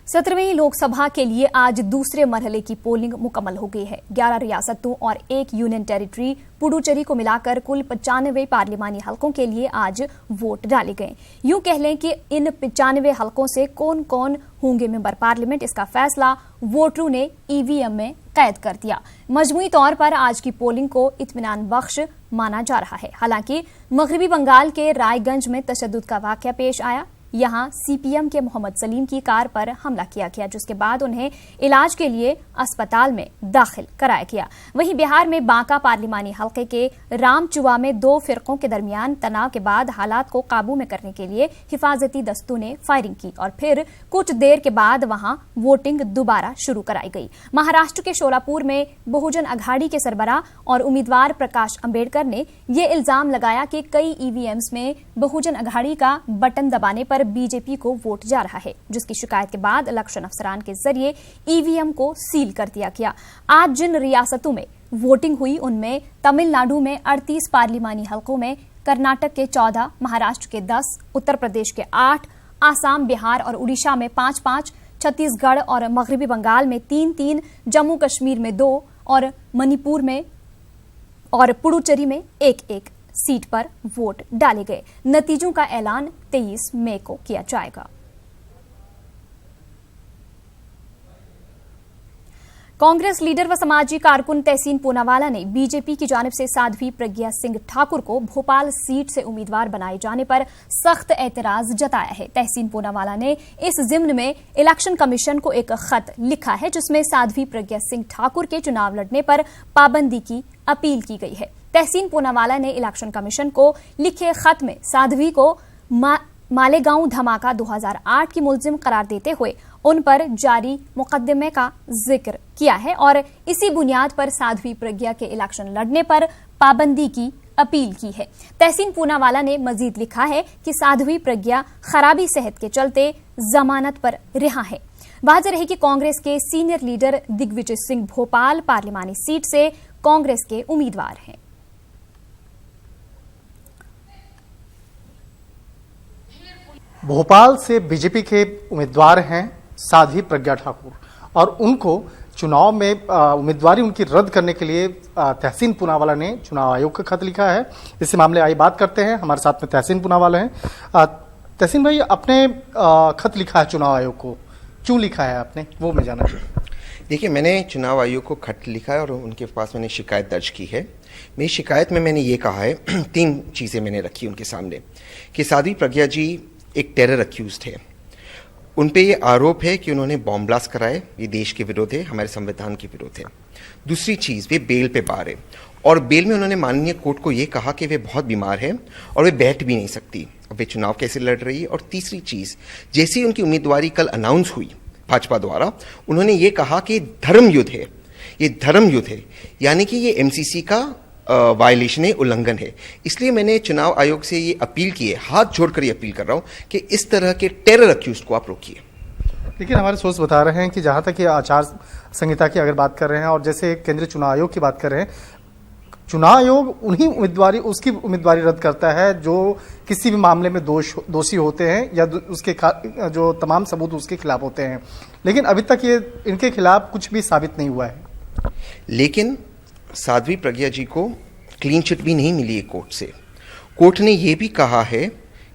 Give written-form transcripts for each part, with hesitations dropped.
17वीं लोकसभा के लिए आज दूसरे मरहले की पोलिंग मुकम्मल हो गई है। 11 रियासतों और एक यूनियन टेरिटरी पुडुचेरी को मिलाकर कुल 95 पार्लिमानी हलकों के लिए आज वोट डाले गए। यूं कह लें कि इन 95 हलकों से कौन कौन होंगे मेंबर पार्लियामेंट, इसका फैसला वोटरों ने ईवीएम में कैद कर दिया। मजमूई तौर पर आज की पोलिंग को इत्मीनान बख्श माना जा रहा है। हालांकि मगरबी बंगाल के रायगंज में तशद्दुद का वाकया पेश आया। यहां सीपीएम के मोहम्मद सलीम की कार पर हमला किया गया, जिसके बाद उन्हें इलाज के लिए अस्पताल में दाखिल कराया गया। वहीं बिहार में बांका पार्लिमानी हलके के रामचुआ में दो फिरकों के दरमियान तनाव के बाद हालात को काबू में करने के लिए हिफाजती दस्तों ने फायरिंग की और फिर कुछ देर के बाद वहां वोटिंग दोबारा शुरू कराई गई। महाराष्ट्र के शोलापुर में बहुजन अघाड़ी के सरबराह और उम्मीदवार प्रकाश अंबेडकर ने यह इल्जाम लगाया कि कई ईवीएम्स में बहुजन अघाड़ी का बटन दबाने पर बीजेपी को वोट जा रहा है, जिसकी शिकायत के बाद इलेक्शन अफसरान के जरिए ईवीएम को सील कर दिया गया। आज जिन रियासतों में वोटिंग हुई उनमें तमिलनाडु में 38 पार्लिमानी हलकों में, कर्नाटक के 14, महाराष्ट्र के 10, उत्तर प्रदेश के 8, आसाम, बिहार और उड़ीसा में 5-5, छत्तीसगढ़ और मगरबी बंगाल में 3-3, जम्मू कश्मीर में 2 और मणिपुर में और पुडुचेरी में 1-1 सीट पर वोट डाले गए। नतीजों का ऐलान 23 मई को किया जाएगा। कांग्रेस लीडर व समाजी कारकुन तहसीन पूनावाला ने बीजेपी की जानिब से साध्वी प्रज्ञा सिंह ठाकुर को भोपाल सीट से उम्मीदवार बनाए जाने पर सख्त एतराज जताया है। तहसीन पूनावाला ने इस जिम्न में इलेक्शन कमीशन को एक खत लिखा है, जिसमें साध्वी प्रज्ञा सिंह ठाकुर के चुनाव लड़ने पर पाबंदी की अपील की गई है। तहसीन पूनावाला ने इलेक्शन कमीशन को लिखे खत में साध्वी को मालेगांव धमाका 2008 की मुलजिम करार देते हुए उन पर जारी मुकदमे का जिक्र किया है और इसी बुनियाद पर साध्वी प्रज्ञा के इलेक्शन लड़ने पर पाबंदी की अपील की है। तहसीन पूनावाला ने मजीद लिखा है कि साध्वी प्रज्ञा खराबी सेहत के चलते जमानत पर रिहा है। वाज़ेह रहे कि कांग्रेस के सीनियर लीडर दिग्विजय सिंह भोपाल पार्लिमानी सीट से कांग्रेस के उम्मीदवार हैं। भोपाल से बीजेपी के उम्मीदवार हैं साध्वी प्रज्ञा ठाकुर और उनको चुनाव में उम्मीदवारी उनकी रद्द करने के लिए तहसीन पूनावाला ने चुनाव आयोग का खत लिखा है। इस मामले आई बात करते हैं। हमारे साथ में तहसीन पूनावाला हैं। तहसीन भाई, अपने खत लिखा है चुनाव आयोग को, क्यों लिखा है आपने, वो मैं जानना चाहूँ। देखिए, मैंने चुनाव आयोग को खत लिखा है और उनके पास मैंने शिकायत दर्ज की है। मेरी शिकायत में मैंने ये कहा है, 3 चीज़ें मैंने रखी उनके सामने कि साध्वी प्रज्ञा जी एक टेरर अक्यूज थे। उन पे ये आरोप है कि उन्होंने बॉम्ब ब्लास्ट कराए, ये देश के विरोध है, हमारे संविधान के विरोध है। दूसरी चीज़, वे बेल पे बाहर है और बेल में उन्होंने माननीय कोर्ट को ये कहा कि वे बहुत बीमार है और वे बैठ भी नहीं सकती। अब वे चुनाव कैसे लड़ रही है। और तीसरी चीज़, जैसी उनकी उम्मीदवारी कल अनाउंस हुई भाजपा द्वारा, उन्होंने ये कहा कि धर्म युद्ध है, ये धर्म युद्ध है, यानी कि ये एमसीसी का वायलेशन है, उल्लंघन है। इसलिए मैंने चुनाव आयोग से ये अपील की है, हाथ जोड़कर ये अपील कर रहा हूं कि इस तरह के टेरर अक्यूज को आप रोकिए। लेकिन हमारे सोर्स बता रहे हैं कि जहां तक ये आचार संहिता की अगर बात कर रहे हैं और जैसे केंद्रीय चुनाव आयोग की बात कर रहे हैं, चुनाव आयोग उसकी उम्मीदवारी रद्द करता है जो किसी भी मामले में दोषी होते हैं या उसके जो तमाम सबूत उसके खिलाफ होते हैं। लेकिन अभी तक ये इनके खिलाफ कुछ भी साबित नहीं हुआ है। लेकिन साध्वी प्रज्ञा जी को क्लीन चिट भी नहीं मिली है कोर्ट से। कोर्ट ने यह भी कहा है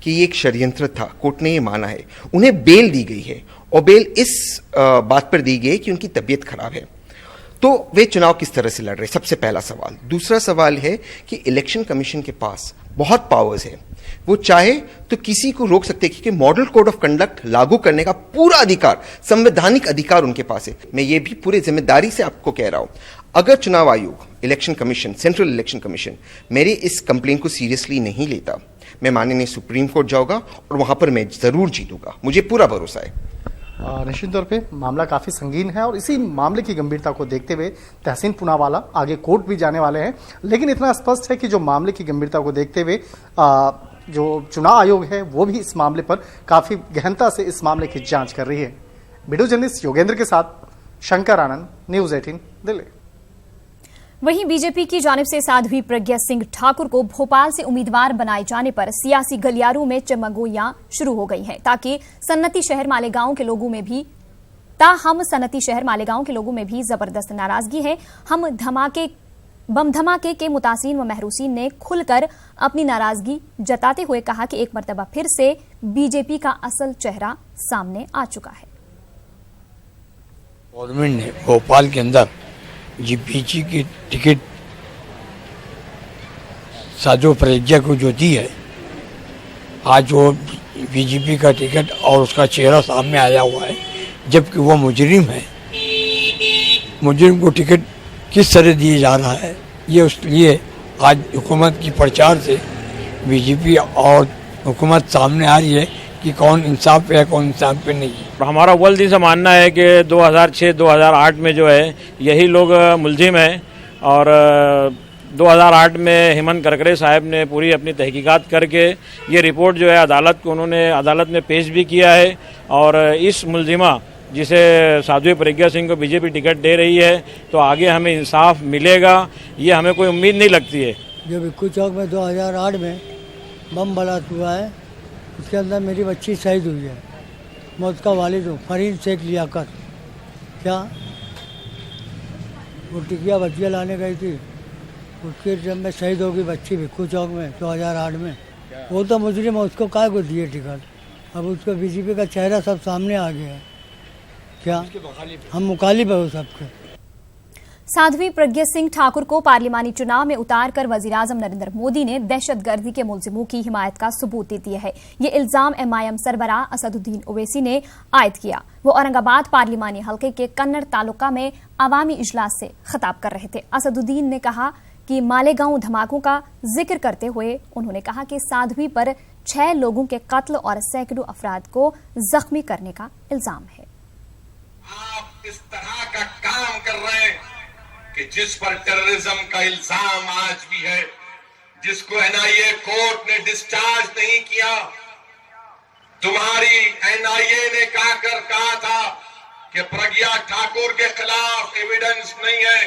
कि ये एक षड्यंत्र था, कोर्ट ने ये माना है। उन्हें बेल दी गई है और बेल इस बात पर दी गई कि उनकी तबीयत खराब है। तो वे चुनाव किस तरह से लड़ रहे, सबसे पहला सवाल। दूसरा सवाल है कि इलेक्शन कमीशन के पास बहुत पावर्स है, वो चाहे तो किसी को रोक सकते हैं, क्योंकि मॉडल कोड ऑफ कंडक्ट लागू करने का पूरा अधिकार, संवैधानिक अधिकार उनके पास है। मैं ये भी पूरी जिम्मेदारी से आपको कह रहा हूं, अगर चुनाव आयोग, election commission, central election commission मेरी इस कंप्लेन को सीरियसली नहीं लेता, मैं माननीय सुप्रीम कोर्ट जाऊंगा और वहां पर मैं जरूर जीतूंगा, मुझे पूरा भरोसा है। निश्चित तौर पे मामला काफी संगीन है और इसी मामले की गंभीरता को देखते हुए तहसीन पूनावाला आगे कोर्ट भी जाने वाले हैं। लेकिन इतना स्पष्ट है कि जो मामले की गंभीरता को देखते हुए जो चुनाव आयोग है वो भी इस मामले पर काफी गहनता से इस मामले की जांच कर रही है। वीडियो जर्नलिस्ट योगेंद्र के साथ शंकर आनंद, न्यूज़ 18 दिल्ली। वहीं बीजेपी की जानिब से साध्वी प्रज्ञा सिंह ठाकुर को भोपाल से उम्मीदवार बनाए जाने पर सियासी गलियारों में चमगोइयां शुरू हो गई हैं, ताकि सन्नती शहर मालेगांव के लोगों में भी ताहम सनती शहर मालेगांव के लोगों में भी जबरदस्त नाराजगी है। बम धमाके के मुतासिन व महरूसीन ने खुलकर अपनी नाराजगी जताते हुए कहा कि एक मर्तबा फिर से बीजेपी का असल चेहरा सामने आ चुका है। गवर्नमेंट ने भोपाल के अंदर जीपीसी की टिकट साधु प्रज्ञा को जो दी है, आज वो बीजेपी का टिकट और उसका चेहरा सामने आया हुआ है, जबकि वो मुजरिम है। मुजरिम को टिकट किस तरह दिए जा रहा है, ये उसलिए आज हुकूमत की प्रचार से बीजेपी और हुकूमत सामने आ रही है कि कौन इंसाफ पे है, कौन इंसाफ पे नहीं है। हमारा अव्वल दिन से मानना है कि 2006-2008 में जो है यही लोग मुलजिम हैं, और 2008 में हेमंत करकरे साहब ने पूरी अपनी तहकीकात करके ये रिपोर्ट जो है अदालत में पेश भी किया है। और इस मुलजिमा जिसे साध्वी प्रज्ञा सिंह को बीजेपी टिकट दे रही है, तो आगे हमें इंसाफ मिलेगा, ये हमें कोई उम्मीद नहीं लगती है। जो भिक्खू चौक में 2008 में बम ब्लास्ट हुआ है, उसके अंदर मेरी बच्ची शहीद हुई है। मैं उसका वालिद हूँ, फरीद शेख लियाकत। क्या वो टिकिया बच्चिया लाने गई थी, उसके जब में शहीद होगी बच्ची भिक्खू चौक में 2008 में। वो तो मुजरिम है, उसको काय को दिए टिकट। अब उसको बीजेपी का चेहरा सब सामने आ गया है। क्या हम मुखालिफ है वो सबके। साध्वी प्रज्ञा सिंह ठाकुर को पार्लिमानी चुनाव में उतारकर वजीर-ए-आजम नरेंद्र मोदी ने दहशतगर्दी के मुलजिमों की हिमायत का सबूत दे दिया है। ये इल्जाम एमआईएम सरबराह असदुद्दीन ओवैसी ने आयद किया। वो औरंगाबाद पार्लिमानी हलके के कन्नड़ तालुका में अवामी इजलास से खिताब कर रहे थे। असदुद्दीन ने कहा कि मालेगांव धमाकों का जिक्र करते हुए उन्होंने कहा कि साध्वी पर 6 लोगों के कत्ल और सैकड़ों अफराद को जख्मी करने का इल्जाम है। आप इस तरह का काम कर रहे हैं कि जिस पर टेररिज्म का इल्जाम आज भी है, जिसको एनआईए कोर्ट ने डिस्चार्ज नहीं किया। तुम्हारी एनआईए ने कहा था कि प्रज्ञा ठाकुर के खिलाफ एविडेंस नहीं है,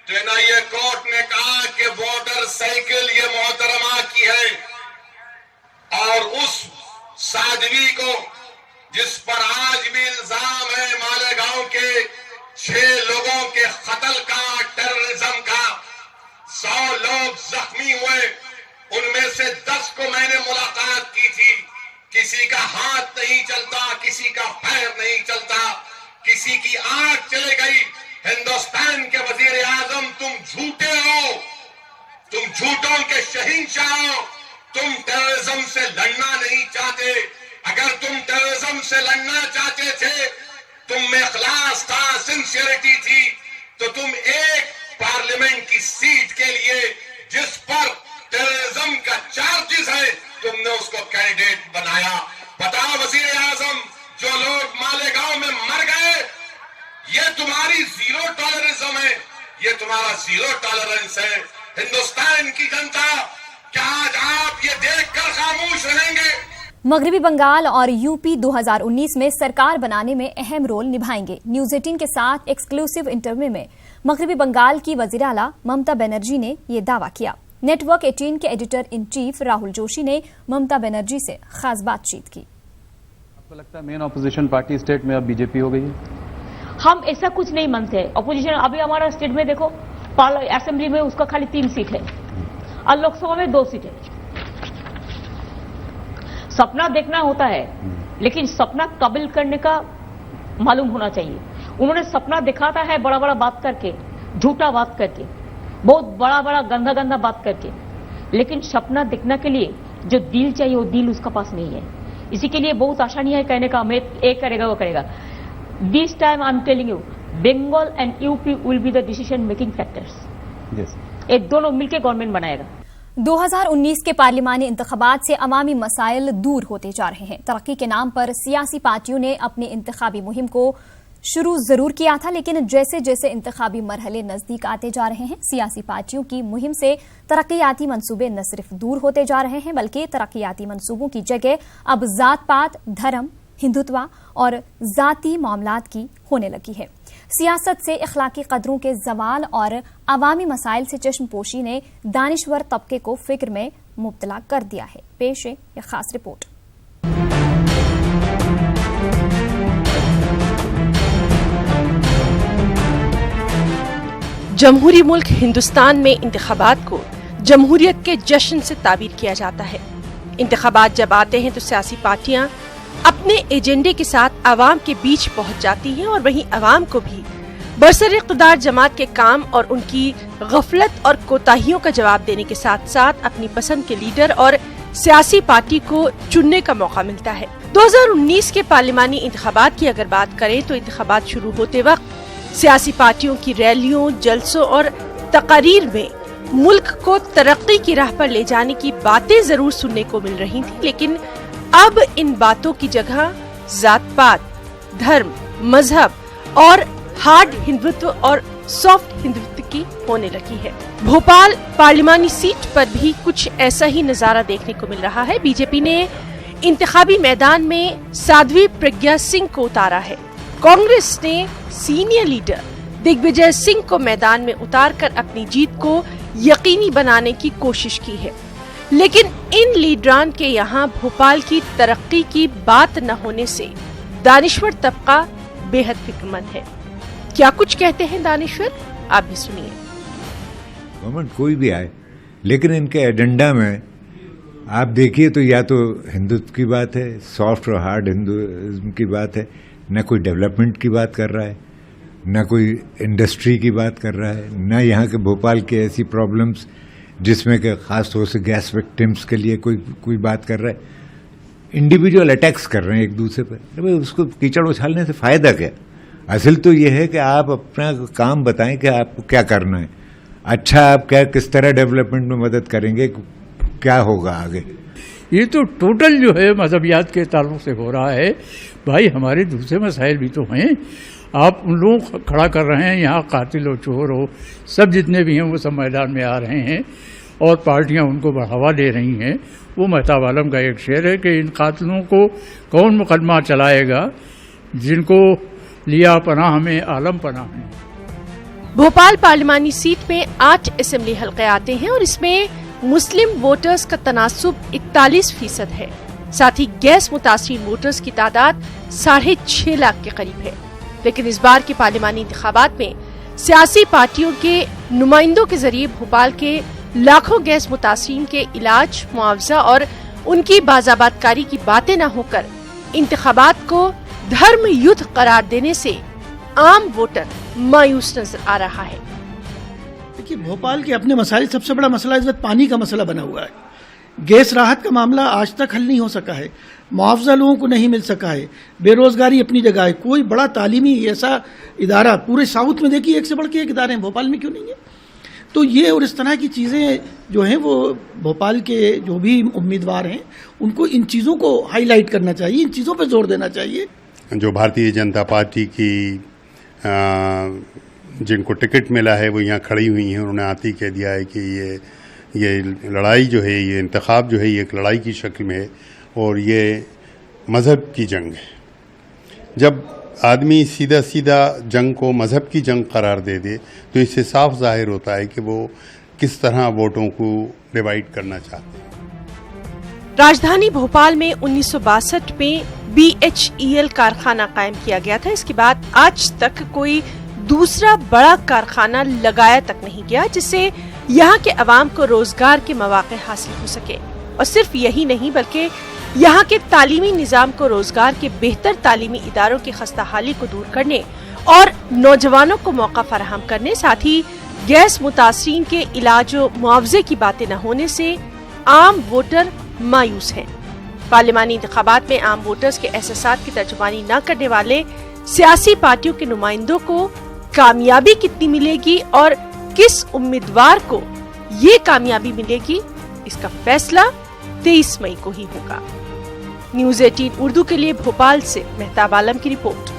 तो एनआईए कोर्ट ने कहा कि मोटरसाइकिल ये मोहतरमा की है, और उस साध्वी को जिस पर आज भी इल्जाम है मालेगांव के 6 लोगों के कत्ल का, टेररिज्म का, 100 लोग जख्मी हुए, उनमें से 10 को मैंने मुलाकात की थी। किसी का हाथ नहीं चलता, किसी का पैर नहीं चलता, किसी की आंख चले गई। हिंदुस्तान के वजीर आजम, तुम झूठे हो, तुम झूठों के शहींशाह हो। तुम टेररिज्म से लड़ना नहीं चाहते। अगर तुम टेररिज्म से लड़ना चाहते थे, तुम में इखलास था, सिंसियरिटी थी, तो तुम एक पार्लियामेंट की सीट के लिए जिस पर टेररिज्म का चार्जेस है, तुमने उसको कैंडिडेट बनाया। बताओ वजीर आजम, जो लोग मालेगांव में मर गए, ये तुम्हारी जीरो टॉलरेंस है, ये तुम्हारा जीरो टॉलरेंस है। हिंदुस्तान की जनता, क्या आज आप ये देखकर खामोश रहेंगे? मगरबी बंगाल और यूपी 2019 में सरकार बनाने में अहम रोल निभाएंगे। न्यूज 18 के साथ एक्सक्लूसिव इंटरव्यू में मगरबी बंगाल की वजीर आला ममता बनर्जी ने ये दावा किया। नेटवर्क 18 के editor in chief Rahul Joshi ने ममता बनर्जी से खास बातचीत की। आपको लगता है मेन ऑपोजिशन पार्टी स्टेट में अब बीजेपी हो गई है? हम ऐसा कुछ नहीं मानते। ऑपोजिशन अभी हमारा स्टेट में देखो, असेंबली में उसका खाली 3 सीट है और लोकसभा में 2 सीट है। सपना देखना होता है, लेकिन सपना कबूल करने का मालूम होना चाहिए। उन्होंने सपना दिखाता है बड़ा बड़ा बात करके, झूठा बात करके, बहुत बड़ा बड़ा गंदा गंदा बात करके, लेकिन सपना देखने के लिए जो दिल चाहिए वो दिल उसका पास नहीं है। इसी के लिए बहुत आसानी है कहने का, मैं ये करेगा वो करेगा। This time I am telling you, Bengal and UP will be the decision making factors. ये दोनों मिलकर गवर्नमेंट बनाएगा। 2019 के पार्लिमानी इंतखाबात से अवामी मसाइल दूर होते जा रहे हैं। तरक्की के नाम पर सियासी पार्टियों ने अपनी इंतखाबी मुहिम को शुरू जरूर किया था, लेकिन जैसे जैसे इंतखाबी मरहले नजदीक आते जा रहे हैं, सियासी पार्टियों की मुहिम से तरक्कियाती मंसूबे न सिर्फ दूर होते जा रहे हैं, बल्कि तरक्कियाती मंसूबों की जगह अब जात पात, धर्म, हिंदुत्व और जाती मामलात की होने लगी है। सियासत से इखलाकी कदरों के जवाल और अवामी मसाइल से चश्मपोशी ने दानिश्वर तबके को फिक्र में मुब्तला कर दिया है। पेश है यह खास रिपोर्ट। जमहूरी मुल्क हिंदुस्तान में इंतखाबात को जमहूरियत के जश्न से ताबीर किया जाता है। इंतखाबात जब आते हैं तो सियासी पार्टियां अपने एजेंडे के साथ आवाम के बीच पहुंच जाती हैं और वहीं आवाम को भी बरसर इक़्तिदार जमात के काम और उनकी गफलत और कोताहियों का जवाब देने के साथ साथ अपनी पसंद के लीडर और सियासी पार्टी को चुनने का मौका मिलता है। 2019 के पार्लिमानी इंतखाबात की अगर बात करें तो इंतखाबात शुरू होते वक्त सियासी पार्टियों की रैलियों, जलसों और तकारीर में मुल्क को तरक्की की राह पर ले जाने की बातें जरूर सुनने को मिल रही थी, लेकिन अब इन बातों की जगह जात-पात, धर्म, मजहब और हार्ड हिंदुत्व और सॉफ्ट हिंदुत्व की होने लगी है। भोपाल पार्लिमानी सीट पर भी कुछ ऐसा ही नजारा देखने को मिल रहा है। बीजेपी ने इंतखाबी मैदान में साध्वी प्रज्ञा सिंह को उतारा है। कांग्रेस ने सीनियर लीडर दिग्विजय सिंह को मैदान में उतारकर अपनी जीत को यकीनी बनाने की कोशिश की है, लेकिन इन लीडरान के यहाँ भोपाल की तरक्की की बात न होने से दानिश्वर तबका बेहद फिक्रमंद है। क्या कुछ कहते हैं दानिश्वर, आप भी सुनिए। गवर्नमेंट कोई भी आए, लेकिन इनके एजेंडा में आप देखिए तो या तो हिंदुत्व की बात है, सॉफ्ट और हार्ड हिंदुइज्म की बात है, न कोई डेवलपमेंट की बात कर रहा है, न कोई इंडस्ट्री की बात कर रहा है, न यहाँ के भोपाल के ऐसी प्रॉब्लम्स जिसमें कि खास तौर से गैस विक्टिम्स के लिए कोई बात कर रहा है। इंडिविजुअल अटैक्स कर रहे हैं एक दूसरे पर। भाई उसको कीचड़ उछालने से फायदा क्या? असल तो ये है कि आप अपना काम बताएं कि आपको क्या करना है, अच्छा आप क्या किस तरह डेवलपमेंट में मदद करेंगे, क्या होगा आगे। ये तो टोटल जो है मजहबियात के ताल्लुक से हो रहा है। भाई हमारे दूसरे मसाइल भी तो हैं, आप उन लोगों को खड़ा कर रहे हैं, यहाँ कातिल हो, चोर हो, सब जितने भी हैं वो सब मैदान में आ रहे हैं और पार्टियां उनको बढ़ावा दे रही हैं। वो महताब आलम का एक शेर है कि इन कातिलों को कौन मुकदमा चलाएगा, जिनको लिया पनाह में आलम पनाह में। भोपाल पार्लिमानी सीट में 8 असेंबली हल्के आते हैं और इसमें मुस्लिम वोटर्स का तनासुब 41% है। साथ ही गैस मुतासिर वोटर्स की तादाद 6.5 लाख के करीब है। लेकिन इस बार के पार्लिमानी इंतखाबात में सियासी पार्टियों के नुमाइंदों के जरिए भोपाल के लाखों गैस मुतासिरीन के इलाज, मुआवजा और उनकी बाजाबातकारी की बातें न होकर इंतखाबात को धर्म युद्ध करार देने से आम वोटर मायूस नजर आ रहा है। देखिए, भोपाल के अपने मसाइल, सबसे बड़ा मसला इस वक्त पानी का मसला बना हुआ है। गैस राहत का मामला आज तक हल नहीं हो सका है, मुआवजा लोगों को नहीं मिल सका है, बेरोजगारी अपनी जगह है। कोई बड़ा तालीमी ऐसा इदारा पूरे साउथ में देखिए, एक से बढ़ के एक इदारे हैं, भोपाल में क्यों नहीं है? तो ये और इस तरह की चीज़ें जो हैं वो भोपाल के जो भी उम्मीदवार हैं उनको इन चीज़ों को हाईलाइट करना चाहिए, इन चीज़ों पर जोर देना चाहिए। जो भारतीय जनता पार्टी की जिनको टिकट मिला है वो यहाँ खड़ी हुई हैं, उन्होंने आते ही कह दिया है कि ये लड़ाई जो है, ये इंतखाब जो है, ये एक लड़ाई की शक्ल में है और ये मज़हब की जंग है। जब आदमी सीधा सीधा जंग को मज़हब की जंग करार दे दे तो इससे साफ जाहिर होता है कि वो किस तरह वोटों को डिवाइड करना चाहते हैं। राजधानी भोपाल में 1962 में BHEL कारखाना कायम किया गया था। इसके बाद आज तक कोई दूसरा बड़ा कारखाना लगाया तक नहीं गया जिससे यहाँ के अवाम को रोजगार के मौके हासिल हो सके। और सिर्फ यही नहीं बल्कि यहाँ के तालीमी निजाम को रोजगार के बेहतर तालीमी इदारों की खस्ताहाली को दूर करने और नौजवानों को मौका फराहम करने, साथ ही गैस मुतासरीन के इलाज और मुआवजे की बातें न होने से आम वोटर मायूस हैं। पार्लिमानी इंतखाबात में आम वोटर्स के एहसासात की तर्जुमानी न करने वाले सियासी पार्टियों के नुमाइंदों को कामयाबी कितनी मिलेगी और किस उम्मीदवार को ये कामयाबी मिलेगी, इसका फैसला 23 मई को ही होगा। न्यूज़ 18 उर्दू के लिए भोपाल से महताब आलम की रिपोर्ट।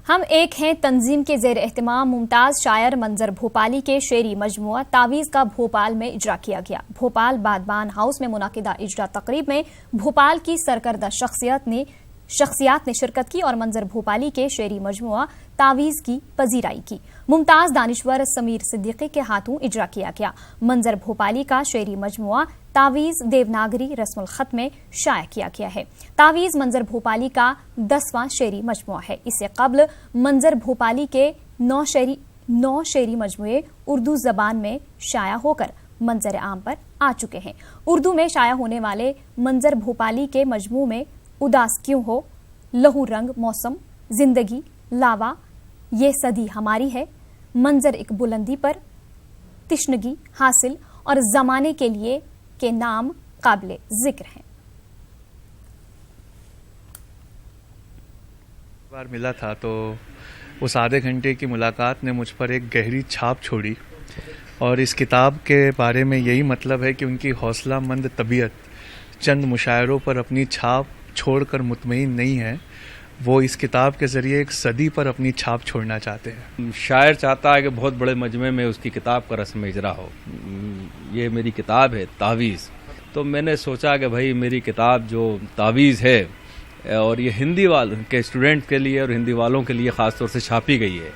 हम एक हैं तंजीम के ज़ेर एहतमाम मुमताज शायर मंजर भोपाली के शेरी मजमुआ तावीज़ का भोपाल में इजरा किया गया। भोपाल बादबान हाउस में मुनाकिदा इजरा तकरीब में भोपाल की सरकर्दा शख्सियात ने शिरकत की और मंजर भोपाली के शेरी मजमुआ तावीज़ की पजीराई की। मुमताज दानिश्वर समीर सिद्दीकी के हाथों इजरा किया गया। मंजर भोपाली का शेरी मजमुआ तावीज़ देवनागरी रस्मुल खत में शाया किया गया है। तावीज़ मंजर भोपाली का 10वां शेरी मजमुआ है। इससे कबल मंजर भोपाली के 9 शेरी मजमूए उर्दू जबान में शाया होकर मंजर आम पर आ चुके हैं। उर्दू में शाया होने वाले मंजर भोपाली के मजमू में उदास क्यों हो, लहू रंग मौसम, जिंदगी, लावा, ये सदी हमारी है, मंजर एक बुलंदी पर, तिश्नगी हासिल और जमाने के लिए के नाम काबिले जिक्र हैं। बार मिला था तो उस आधे घंटे की मुलाकात ने मुझ पर एक गहरी छाप छोड़ी और इस किताब के बारे में यही मतलब है कि उनकी हौसलामंद तबीयत चंद मुशायरों पर अपनी छाप छोड़कर मुतमईन नहीं है, वो इस किताब के ज़रिए एक सदी पर अपनी छाप छोड़ना चाहते हैं। शायर चाहता है कि बहुत बड़े मजमे में उसकी किताब का रस्म इजरा हो। ये मेरी किताब है तावीज़, तो मैंने सोचा कि भाई मेरी किताब जो तावीज़ है और ये हिंदी वालों के स्टूडेंट के लिए और हिंदी वालों के लिए ख़ास तौर से छापी गई है,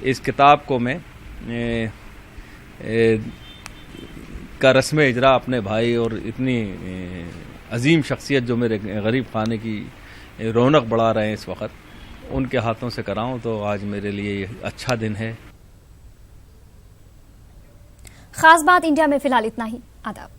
इस किताब को मैं का रस्म इजरा अपने भाई और इतनी अजीम शख्सियत जो मेरे गरीब खाने की रौनक बढ़ा रहे हैं इस वक्त, उनके हाथों से कराऊं तो आज मेरे लिए अच्छा दिन है। खास बात इंडिया में फिलहाल इतना ही। आदाब।